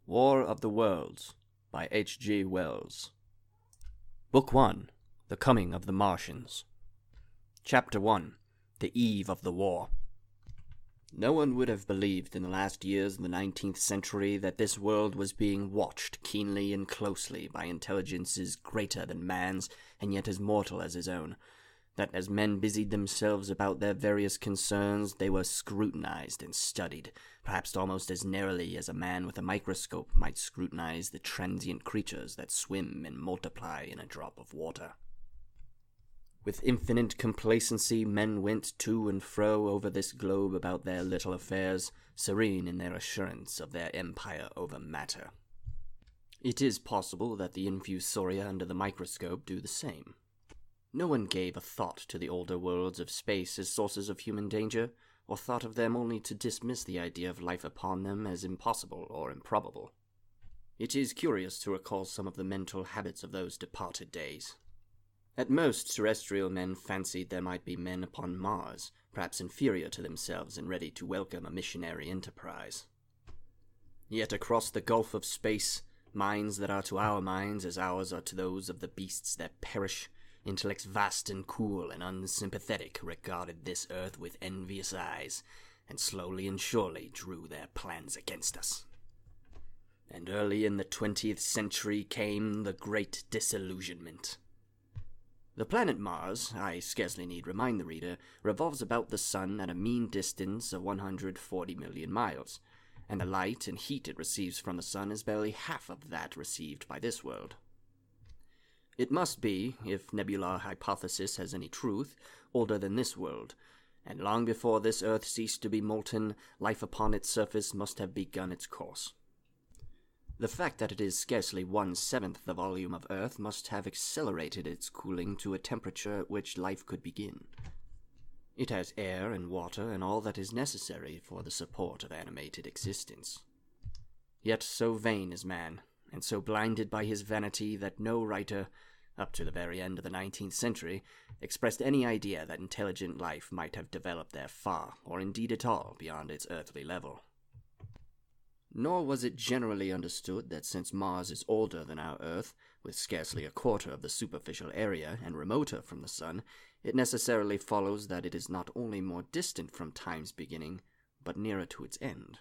War of the Worlds by H.G. Wells. Book 1. The Coming of the Martians. Chapter 1. The Eve of the War. No one would have believed in the last years of the 19th century that this world was being watched keenly and closely by intelligences greater than man's and yet as mortal as his own, that as men busied themselves about their various concerns, they were scrutinized and studied, perhaps almost as narrowly as a man with a microscope might scrutinize the transient creatures that swim and multiply in a drop of water. With infinite complacency, men went to and fro over this globe about their little affairs, serene in their assurance of their empire over matter. It is possible that the infusoria under the microscope do the same. No one gave a thought to the older worlds of space as sources of human danger, or thought of them only to dismiss the idea of life upon them as impossible or improbable. It is curious to recall some of the mental habits of those departed days. At most, terrestrial men fancied there might be men upon Mars, perhaps inferior to themselves and ready to welcome a missionary enterprise. Yet across the gulf of space, minds that are to our minds as ours are to those of the beasts that perish, intellects vast and cool and unsympathetic regarded this earth with envious eyes, and slowly and surely drew their plans against us. And early in the 20th century came the Great Disillusionment. The planet Mars, I scarcely need remind the reader, revolves about the Sun at a mean distance of 140 million miles, and the light and heat it receives from the Sun is barely half of that received by this world. It must be, if nebular hypothesis has any truth, older than this world, and long before this Earth ceased to be molten, life upon its surface must have begun its course. The fact that it is scarcely 1/7 the volume of Earth must have accelerated its cooling to a temperature at which life could begin. It has air and water and all that is necessary for the support of animated existence. Yet so vain is man, and so blinded by his vanity that no writer, up to the very end of the 19th century, expressed any idea that intelligent life might have developed there far, or indeed at all, beyond its earthly level. Nor was it generally understood that since Mars is older than our Earth, with scarcely a quarter of the superficial area and remoter from the Sun, it necessarily follows that it is not only more distant from time's beginning, but nearer to its end.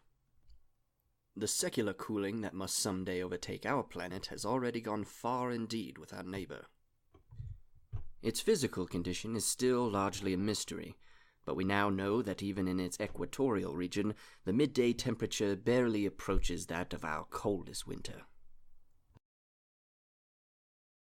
The secular cooling that must someday overtake our planet has already gone far indeed with our neighbor. Its physical condition is still largely a mystery, but we now know that even in its equatorial region, the midday temperature barely approaches that of our coldest winter.